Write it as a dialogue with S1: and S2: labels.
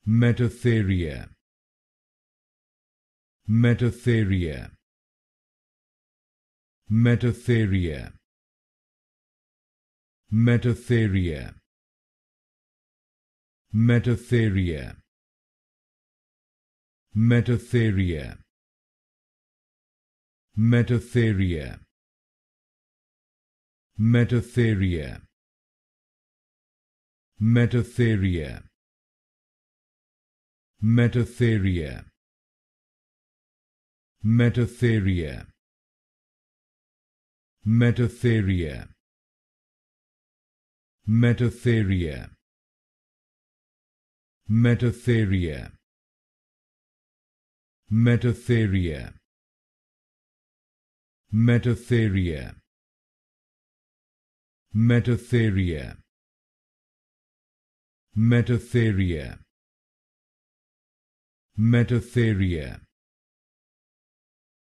S1: Metatheria, Metatheria, Metatheria, Metatheria, Metatheria, Metatheria, Metatheria, Metatheria, Metatheria, Metatheria, Metatheria, Metatheria, Metatheria, Metatheria, Metatheria, Metatheria, Metatheria, Metatheria, Metatheria,